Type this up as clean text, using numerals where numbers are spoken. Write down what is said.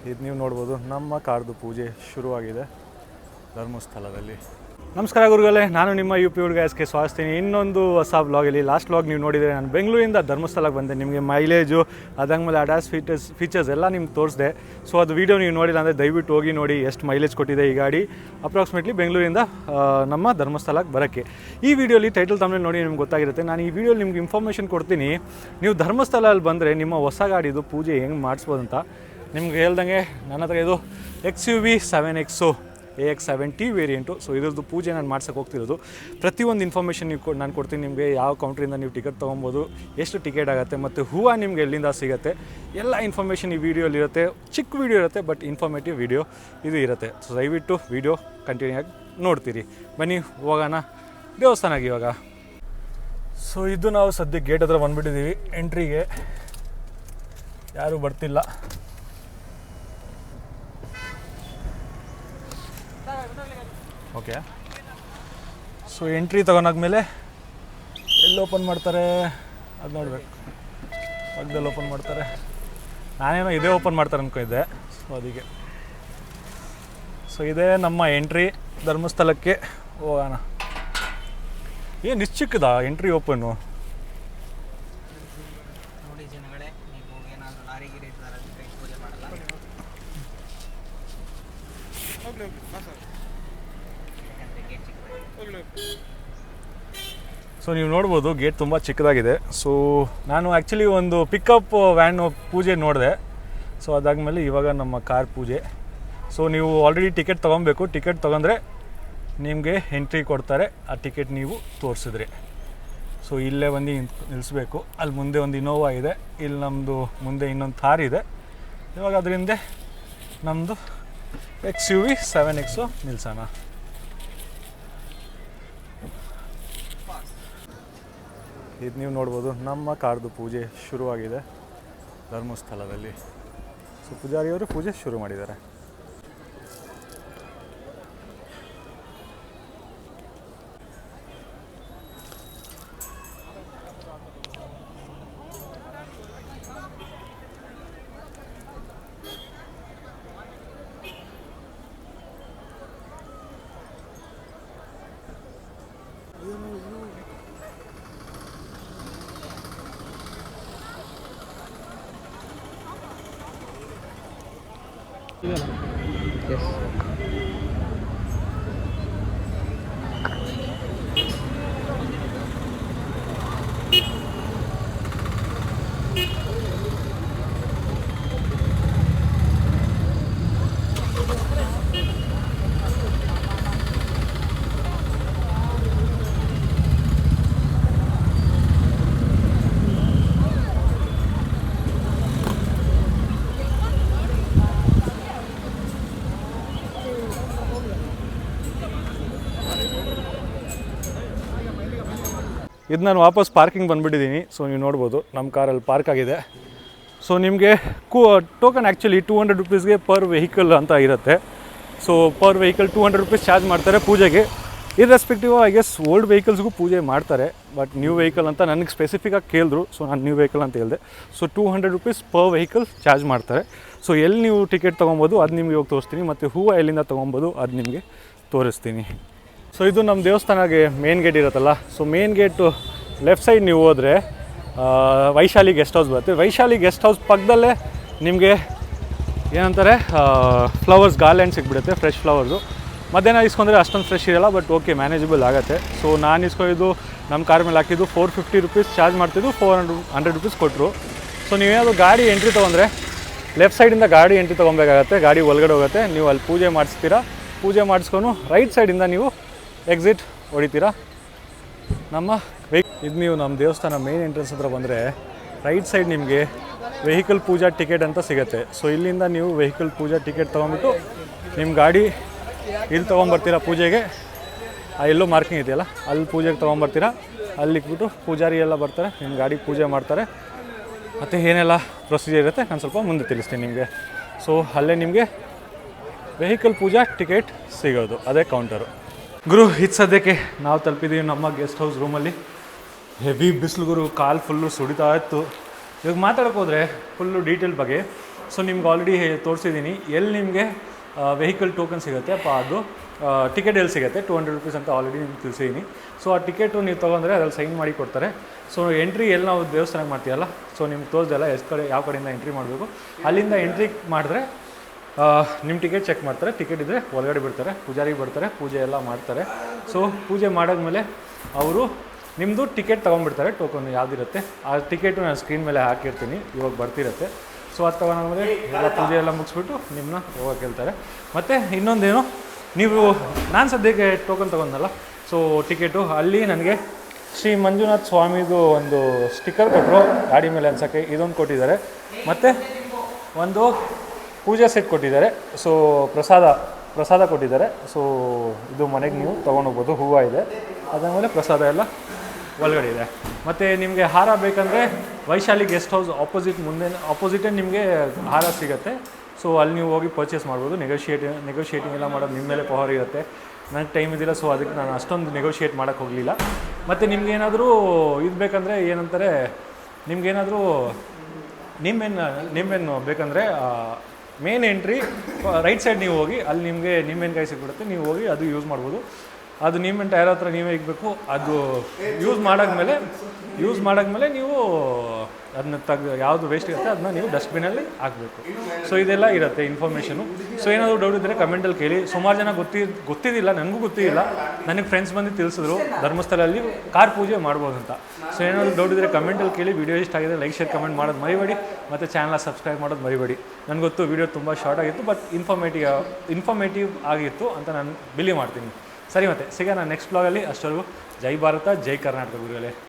ಇದು ನೀವು ನೋಡ್ಬೋದು ನಮ್ಮ ಕಾರ್ದು ಪೂಜೆ ಶುರುವಾಗಿದೆ ಧರ್ಮಸ್ಥಳದಲ್ಲಿ. ನಮಸ್ಕಾರ ಗುರುಗಳೇ, ನಾನು ನಿಮ್ಮ ಯು ಪಿ ಹುಡುಗ ಎಸ್ಕೆ ಸ್ವಾಗತಿಸ್ತೀನಿ ಇನ್ನೊಂದು ಹೊಸ ವ್ಲಾಗಲ್ಲಿ. ಲಾಸ್ಟ್ ವ್ಲಾಗ್ ನೀವು ನೋಡಿದರೆ ನಾನು ಬೆಂಗಳೂರಿಂದ ಧರ್ಮಸ್ಥಳಕ್ಕೆ ಬಂದೆ. ನಿಮಗೆ ಮೈಲೇಜು ಅದಾದ್ಮೇಲೆ ಅಡ್ವಾನ್ಸ್ ಫೀಚರ್ಸ್ ಎಲ್ಲ ನಿಮ್ಗೆ ತೋರಿಸಿದೆ. ಸೊ ಅದು ವೀಡಿಯೋ ನೀವು ನೋಡಿಲ್ಲ ಅಂದರೆ ದಯವಿಟ್ಟು ಹೋಗಿ ನೋಡಿ ಎಷ್ಟು ಮೈಲೇಜ್ ಕೊಟ್ಟಿದೆ ಈ ಗಾಡಿ ಅಪ್ರಾಕ್ಸಿಮೇಟ್ಲಿ ಬೆಂಗಳೂರಿಂದ ನಮ್ಮ ಧರ್ಮಸ್ಥಳಕ್ಕೆ ಬರೋಕ್ಕೆ. ಈ ವಿಡಿಯೋಲಿ ಟೈಟಲ್ ತಮ್ಮಲ್ಲಿ ನೋಡಿ ನಿಮ್ಗೆ ಗೊತ್ತಾಗಿರುತ್ತೆ. ನಾನು ಈ ವಿಡಿಯೋಲಿ ನಿಮ್ಗೆ ಇನ್ಫಾರ್ಮೇಷನ್ ಕೊಡ್ತೀನಿ, ನೀವು ಧರ್ಮಸ್ಥಳದಲ್ಲಿ ಬಂದರೆ ನಿಮ್ಮ ಹೊಸ ಗಾಡಿದು ಪೂಜೆ ಹೆಂಗೆ ಮಾಡಿಸ್ಬೋದು ಅಂತ. ನಿಮ್ಗೆ ಹೇಳ್ದಂಗೆ ನನ್ನ ಹತ್ರ ಇದು XUV 7X AX70 variant. So ಇದ್ರದ್ದು ಪೂಜೆ ನಾನು ಮಾಡ್ಸೋಕೆ ಹೋಗ್ತಿರೋದು. ಪ್ರತಿಯೊಂದು ಇನ್ಫಾರ್ಮೇಷನ್ ನೀವು ನಾನು ಕೊಡ್ತೀನಿ ನಿಮಗೆ. ಯಾವ ಕೌಂಟ್ರಿಂದ ನೀವು ಟಿಕೆಟ್ ತೊಗೊಬೋದು, ಎಷ್ಟು ಟಿಕೆಟ್ ಆಗುತ್ತೆ, ಮತ್ತು ಹೂವು ನಿಮ್ಗೆ ಎಲ್ಲಿಂದ ಸಿಗುತ್ತೆ, ಎಲ್ಲ ಇನ್ಫಾರ್ಮೇಷನ್ ಈ ವಿಡಿಯೋಲಿ ಇರುತ್ತೆ. ಚಿಕ್ಕ ವೀಡಿಯೋ ಇರುತ್ತೆ, ಬಟ್ ಇನ್ಫಾರ್ಮೇಟಿವ್ ವಿಡಿಯೋ ಇದು ಇರುತ್ತೆ. ಸೊ ದಯವಿಟ್ಟು ವಿಡಿಯೋ ಕಂಟಿನ್ಯೂ ಆಗಿ ನೋಡ್ತೀರಿ. ಬನ್ನಿ ಹೋಗೋಣ ದೇವಸ್ಥಾನಕ್ಕೆ ಇವಾಗ. ಸೊ ಇದು ನಾವು ಸದ್ಯ ಗೇಟ್ ಹತ್ರ ಬಂದುಬಿಟ್ಟಿದ್ದೀವಿ. ಎಂಟ್ರಿಗೆ ಯಾರೂ ಬರ್ತಿಲ್ಲ. ಓಕೆ, ಸೊ ಎಂಟ್ರಿ ತೊಗೊಂಡಾದ್ಮೇಲೆ ಎಲ್ಲಿ ಓಪನ್ ಮಾಡ್ತಾರೆ ಅದು ನೋಡಬೇಕು. ಪಕ್ಕದಲ್ಲಿ ಓಪನ್ ಮಾಡ್ತಾರೆ. ನಾನೇನೋ ಇದೇ ಓಪನ್ ಮಾಡ್ತಾರೆ ಅಂದ್ಕೊಂಡಿದ್ದೆ. ಸೊ ಅದಕ್ಕೆ ಇದೇ ನಮ್ಮ ಎಂಟ್ರಿ ಧರ್ಮಸ್ಥಳಕ್ಕೆ. ಹೋಗೋಣ. ಏನು ಇಷ್ಟು ಚಿಕ್ಕದ ಎಂಟ್ರಿ ಓಪನ್ನು? ಸೊ ನೀವು ನೋಡ್ಬೋದು ಗೇಟ್ ತುಂಬ ಚಿಕ್ಕದಾಗಿದೆ. ಸೊ ನಾನು ಆ್ಯಕ್ಚುಲಿ ಒಂದು ಪಿಕಪ್ ವ್ಯಾನ್ ಪೂಜೆ ನೋಡಿದೆ. ಸೊ ಅದಾದಮೇಲೆ ಇವಾಗ ನಮ್ಮ ಕಾರ್ ಪೂಜೆ. ಸೊ ನೀವು ಆಲ್ರೆಡಿ ಟಿಕೆಟ್ ತೊಗೊಬೇಕು. ಟಿಕೆಟ್ ತೊಗೊಂಡ್ರೆ ನಿಮಗೆ ಎಂಟ್ರಿ ಕೊಡ್ತಾರೆ. ಆ ಟಿಕೆಟ್ ನೀವು ತೋರಿಸಿದ್ರಿ. ಸೊ ಇಲ್ಲೇ ಬಂದು ನಿಲ್ಲಿಸ್ಬೇಕು. ಅಲ್ಲಿ ಮುಂದೆ ಒಂದು ಇನೋವಾ ಇದೆ, ಇಲ್ಲಿ ನಮ್ಮದು ಮುಂದೆ ಇನ್ನೊಂದು ಥಾರ್ ಇದೆ. ಇವಾಗ ಅದರಿಂದ ನಮ್ಮದು XUV 7X ನಿಲ್ಸೋಣ. ಇದು ನೀವು ನೋಡ್ಬೋದು ನಮ್ಮ ಕಾರ್ದು ಪೂಜೆ ಶುರುವಾಗಿದೆ ಧರ್ಮಸ್ಥಳದಲ್ಲಿ. ಸೊ ಪೂಜಾರಿಯವರು ಪೂಜೆ ಶುರು ಮಾಡಿದ್ದಾರೆ. Yes. ಇದು ನಾನು ವಾಪಸ್ ಪಾರ್ಕಿಂಗ್ ಬಂದುಬಿಟ್ಟಿದ್ದೀನಿ. ಸೊ ನೀವು ನೋಡ್ಬೋದು ನಮ್ಮ ಕಾರಲ್ಲಿ ಪಾರ್ಕ್ ಆಗಿದೆ. ಸೊ ನಿಮಗೆ ಟೋಕನ್ ಆ್ಯಕ್ಚುಲಿ 200 ರುಪೀಸ್ಗೆ ಪರ್ ವೆಹಿಕಲ್ ಅಂತ ಇರುತ್ತೆ. So per vehicle 200 rupees charge ಮಾಡ್ತಾರೆ ಪೂಜೆಗೆ. ಇರ್ರೆಸ್ಪೆಕ್ಟಿವ್ ಐ ಗೆಸ್ ಓಲ್ಡ್ ವೆಹಿಕಲ್ಸ್ಗೂ ಪೂಜೆ ಮಾಡ್ತಾರೆ, ಬಟ್ ನ್ಯೂ ವೆಹಿಕಲ್ ಅಂತ ನನಗೆ ಸ್ಪೆಸಿಫಿಕಾಗಿ ಕೇಳಿದ್ರು. ಸೊ ನಾನು ನ್ಯೂ ವೆಹಿಕಲ್ ಅಂತ ಹೇಳಿದೆ. So 200 rupees per vehicle charge ಮಾಡ್ತಾರೆ. ಸೊ ಎಲ್ಲಿ ನೀವು ಟಿಕೆಟ್ ತೊಗೊಬೋದು ಅದು ನಿಮಗೆ ಹೋಗಿ ತೋರಿಸ್ತೀನಿ, ಮತ್ತು ಹೂವು ಎಲ್ಲಿಂದ ತೊಗೊಬೋದು ಅದು ನಿಮಗೆ ತೋರಿಸ್ತೀನಿ. ಸೊ ಇದು ನಮ್ಮ ದೇವಸ್ಥಾನಕ್ಕೆ ಮೇನ್ ಗೇಟ್ ಇರುತ್ತಲ್ಲ. So main gate left side ನೀವು ಹೋದರೆ ವೈಶಾಲಿ ಗೆಸ್ಟ್ ಹೌಸ್ ಬರುತ್ತೆ. ವೈಶಾಲಿ ಗೆಸ್ಟ್ ಹೌಸ್ ಪಕ್ಕದಲ್ಲೇ ನಿಮಗೆ ಏನಂತಾರೆ ಫ್ಲವರ್ಸ್ ಗಾರ್ಲ್ಯಾಂಡ್ ಸಿಕ್ಬಿಡುತ್ತೆ, ಫ್ರೆಶ್ ಫ್ಲವರ್ಸು. ಮಧ್ಯಾಹ್ನ ಇಸ್ಕೊಂಡ್ರೆ ಅಷ್ಟೊಂದು ಫ್ರೆಶ್ ಇರೋಲ್ಲ, ಬಟ್ ಓಕೆ ಮ್ಯಾನೇಜಬಲ್ ಆಗುತ್ತೆ. ಸೊ ನಾನು ಇಸ್ಕೊಂಡಿದ್ದು ನಮ್ಮ ಕಾರ್ ಮೇಲೆ ಹಾಕಿದ್ದು 450 ರುಪೀಸ್ ಚಾರ್ಜ್ ಮಾಡ್ತಿದ್ದು, 400 ರುಪೀಸ್ ಕೊಟ್ಟರು. ಸೊ ನೀವೇನಾದರೂ ಗಾಡಿ ಎಂಟ್ರಿ ತೊಗೊಂಡ್ರೆ ಲೆಫ್ಟ್ ಸೈಡಿಂದ ಗಾಡಿ ಎಂಟ್ರಿ ತೊಗೊಬೇಕಾಗತ್ತೆ. ಗಾಡಿ ಒಳಗಡೆ ಹೋಗುತ್ತೆ. ನೀವು ಅಲ್ಲಿ ಪೂಜೆ ಮಾಡಿಸ್ತೀರಾ. ಪೂಜೆ ಮಾಡಿಸ್ಕೊಂಡು ರೈಟ್ ಸೈಡಿಂದ ನೀವು ಎಕ್ಸಿಟ್ ಹೊಡಿತೀರಾ ನಮ್ಮ ಇದು ನೀವು ನಮ್ಮ ದೇವಸ್ಥಾನ ಮೇನ್ ಎಂಟ್ರೆನ್ಸ್ ಹತ್ರ ಬಂದರೆ ರೈಟ್ ಸೈಡ್ ನಿಮಗೆ ವೆಹಿಕಲ್ ಪೂಜಾ ಟಿಕೆಟ್ ಅಂತ ಸಿಗುತ್ತೆ. ಸೊ ಇಲ್ಲಿಂದ ನೀವು ವೆಹಿಕಲ್ ಪೂಜಾ ಟಿಕೆಟ್ ತೊಗೊಂಬಿಟ್ಟು ನಿಮ್ಮ ಗಾಡಿ ಇಲ್ಲಿ ತೊಗೊಂಬರ್ತೀರಾ ಪೂಜೆಗೆ. ಎಲ್ಲೋ ಮಾರ್ಕಿಂಗ್ ಇದೆಯಲ್ಲ ಅಲ್ಲಿ ಪೂಜೆಗೆ ತೊಗೊಂಬರ್ತೀರಾ. ಅಲ್ಲಿ ಇಟ್ಬಿಟ್ಟು ಪೂಜಾರಿ ಎಲ್ಲ ಬರ್ತಾರೆ, ನಿಮ್ಮ ಗಾಡಿಗೆ ಪೂಜೆ ಮಾಡ್ತಾರೆ. ಮತ್ತು ಏನೆಲ್ಲ ಪ್ರೊಸೀಜರ್ ಇರುತ್ತೆ ನಾನು ಸ್ವಲ್ಪ ಮುಂದೆ ತಿಳಿಸ್ತೀನಿ ನಿಮಗೆ. ಸೊ ಅಲ್ಲೇ ನಿಮಗೆ ವೆಹಿಕಲ್ ಪೂಜಾ ಟಿಕೆಟ್ ಸಿಗೋದು, ಅದೇ ಕೌಂಟರು. ಗುರು ಇದು ಸದ್ಯಕ್ಕೆ ನಾವು ತಲುಪಿದ್ದೀವಿ ನಮ್ಮ ಗೆಸ್ಟ್ ಹೌಸ್ ರೂಮಲ್ಲಿ. ಹೆವಿ ಬಿಸಿಲು ಗುರು, ಕಾಲು ಫುಲ್ಲು ಸುಡಿತಾ ಇತ್ತು. ಇವಾಗ ಮಾತಾಡೋಕೆ ಹೋದರೆ ಫುಲ್ಲು ಡೀಟೇಲ್ ಬಗ್ಗೆ ಸೊ ನಿಮ್ಗೆ ಆಲ್ರೆಡಿ ತೋರಿಸಿದ್ದೀನಿ ಎಲ್ಲಿ ನಿಮಗೆ ವೆಹಿಕಲ್ ಟೋಕನ್ ಸಿಗುತ್ತೆ ಅದು ಟಿಕೆಟ್ ಎಲ್ಲಿ ಸಿಗುತ್ತೆ 200 ರುಪೀಸ್ ಅಂತ ಆಲ್ರೆಡಿ ನಿಮ್ಗೆ ತಿಳಿಸಿದ್ದೀನಿ. ಸೊ ಆ ಟಿಕೆಟು ನೀವು ತೊಗೊಂಡ್ರೆ ಅದ್ರಲ್ಲಿ ಸೈನ್ ಮಾಡಿ ಕೊಡ್ತಾರೆ. ಸೊ ಎಂಟ್ರಿ ಎಲ್ಲಿ ನಾವು ದೇವಸ್ಥಾನಕ್ಕೆ ಮಾಡ್ತೀವಲ್ಲ, ಸೊ ನಿಮ್ಗೆ ತೋರಿಸ್ದಲ್ಲ ಎಷ್ಟು ಕಡೆ ಯಾವ ಕಡೆಯಿಂದ ಎಂಟ್ರಿ ಮಾಡಬೇಕು, ಅಲ್ಲಿಂದ ಎಂಟ್ರಿ ಮಾಡಿದ್ರೆ ನಿಮ್ಮ ಟಿಕೆಟ್ ಚೆಕ್ ಮಾಡ್ತಾರೆ. ಟಿಕೆಟ್ ಇದ್ದರೆ ಒಳಗಡೆ ಬಿಡ್ತಾರೆ, ಪೂಜಾರಿಗೆ ಬರ್ತಾರೆ, ಪೂಜೆ ಎಲ್ಲ ಮಾಡ್ತಾರೆ. ಸೊ ಪೂಜೆ ಮಾಡಾದ್ಮೇಲೆ ಅವರು ನಿಮ್ಮದು ಟಿಕೆಟ್ ತೊಗೊಂಡ್ಬಿಡ್ತಾರೆ. ಟೋಕನ್ ಯಾವುದಿರುತ್ತೆ ಆ ಟಿಕೆಟು ನಾನು ಸ್ಕ್ರೀನ್ ಮೇಲೆ ಹಾಕಿರ್ತೀನಿ, ಇವಾಗ ಬರ್ತಿರುತ್ತೆ. ಸೊ ಅದು ತೊಗೊಂಡ್ಮೇಲೆ ಎಲ್ಲ ಪೂಜೆ ಎಲ್ಲ ಮುಗಿಸ್ಬಿಟ್ಟು ನಿಮ್ಮನ್ನ ಹೋಗೋಕೆ ಹೇಳ್ತಾರೆ. ಮತ್ತು ಇನ್ನೊಂದೇನು, ನೀವು ನಾನು ಸದ್ಯಕ್ಕೆ ಟೋಕನ್ ತೊಗೊಂಡಲ್ಲ, ಸೊ ಟಿಕೆಟು ಅಲ್ಲಿ ನನಗೆ ಶ್ರೀ ಮಂಜುನಾಥ ಸ್ವಾಮಿದು ಒಂದು ಸ್ಟಿಕ್ಕರ್ ಕೊಟ್ಟರು ಗಾಡಿ ಮೇಲೆ ಅನ್ಸೋಕ್ಕೆ, ಇದೊಂದು ಕೊಟ್ಟಿದ್ದಾರೆ. ಮತ್ತು ಒಂದು ಪೂಜಾ ಸೆಟ್ ಕೊಟ್ಟಿದ್ದಾರೆ. ಸೊ ಪ್ರಸಾದ ಕೊಟ್ಟಿದ್ದಾರೆ. ಸೊ ಇದು ಮನೆಗೆ ನೀವು ತೊಗೊಂಡೋಗ್ಬೋದು, ಹೂವು ಇದೆ, ಅದಾದಮೇಲೆ ಪ್ರಸಾದ ಎಲ್ಲ ಒಳಗಡೆ ಇದೆ. ಮತ್ತು ನಿಮಗೆ ಹಾರ ಬೇಕಂದರೆ ವೈಶಾಲಿ ಗೆಸ್ಟ್ ಹೌಸ್ ಆಪೋಸಿಟೇ ನಿಮಗೆ ಹಾರ ಸಿಗುತ್ತೆ. ಸೊ ಅಲ್ಲಿ ನೀವು ಹೋಗಿ ಪರ್ಚೇಸ್ ಮಾಡ್ಬೋದು. ನೆಗೋಷಿಯೇಟಿಂಗ್ ಎಲ್ಲ ಮಾಡೋದು ನಿಮ್ಮ ಮೇಲೆ ಪವರ್ ಇರುತ್ತೆ. ನನಗೆ ಟೈಮ್ ಇದ್ದಿಲ್ಲ, ಸೊ ಅದಕ್ಕೆ ನಾನು ಅಷ್ಟೊಂದು ನೆಗೋಷಿಯೇಟ್ ಮಾಡೋಕ್ಕೆ ಹೋಗಲಿಲ್ಲ. ಮತ್ತು ನಿಮ್ಗೇನಾದರೂ ಇದು ಬೇಕಂದರೆ ಏನಂತಾರೆ, ನಿಮ್ಗೇನಾದರೂ ನಿಂಬೆಹಣ್ಣು ಬೇಕಂದರೆ ಮೇನ್ ಎಂಟ್ರಿ ರೈಟ್ ಸೈಡ್ ನೀವು ಹೋಗಿ, ಅಲ್ಲಿ ನಿಮಗೆ ನಿಂಬೆಹಣ್ಣುಕಾಯಿ ಸಿಗ್ಬಿಡುತ್ತೆ, ನೀವು ಹೋಗಿ ಅದು ಯೂಸ್ ಮಾಡ್ಬೋದು. ಅದು ನಿಂಬೆಹಣ್ಣು ಯಾರ ಹತ್ರ ನೀವೇ ಇರಬೇಕು. ಅದು ಯೂಸ್ ಮಾಡಾದ್ಮೇಲೆ ನೀವು ಅದನ್ನ ಯಾವುದು ವೇಸ್ಟ್ ಇರುತ್ತೆ ಅದನ್ನ ನೀವು ಡಸ್ಟ್ಬಿನಲ್ಲಿ ಹಾಕಬೇಕು. ಸೊ ಇದೆಲ್ಲ ಇರುತ್ತೆ ಇನ್ಫಾರ್ಮೇಷನು. ಸೊ ಏನಾದರೂ ಡೌಟ್ ಇದ್ದರೆ ಕಮೆಂಟಲ್ಲಿ ಕೇಳಿ. ಸುಮಾರು ಜನ ಗೊತ್ತಿದ್ದಿಲ್ಲ, ನನಗೂ ಗೊತ್ತಿಲ್ಲ. ನನಗೆ ಫ್ರೆಂಡ್ಸ್ ಬಂದು ತಿಳಿಸಿದ್ರು ಧರ್ಮಸ್ಥಳದಲ್ಲಿ ಕಾರ್ ಪೂಜೆ ಮಾಡ್ಬೋದು ಅಂತ. ಸೊ ಏನಾದರೂ ಡೌಟ್ ಇದ್ದರೆ ಕಮೆಂಟಲ್ಲಿ ಕೇಳಿ. ವಿಡಿಯೋ ಇಷ್ಟ ಆಗಿದೆ ಲೈಕ್ ಶೇರ್ ಕಮೆಂಟ್ ಮಾಡೋದು ಮರಿಬೇಡಿ, ಮತ್ತು ಚಾನಲ್ ಸಬ್ಸ್ಕ್ರೈಬ್ ಮಾಡೋದು ಮರಿಬೇಡಿ. ನನಗೆ ಗೊತ್ತು ವಿಡಿಯೋ ತುಂಬ ಶಾರ್ಟ್ ಆಗಿತ್ತು, ಬಟ್ ಇನ್ಫಾರ್ಮೇಟಿವ್ ಆಗಿತ್ತು ಅಂತ ನಾನು ಬಿಲೀವ್ ಮಾಡ್ತೀನಿ. ಸರಿ, ಮತ್ತೆ ಸಿಗೋಣ ನೆಕ್ಸ್ಟ್ ಬ್ಲಾಗಲ್ಲಿ. ಅಷ್ಟವರೆಗೂ ಜೈ ಭಾರತ, ಜೈ ಕರ್ನಾಟಕ ಗುರುಗಳೇ.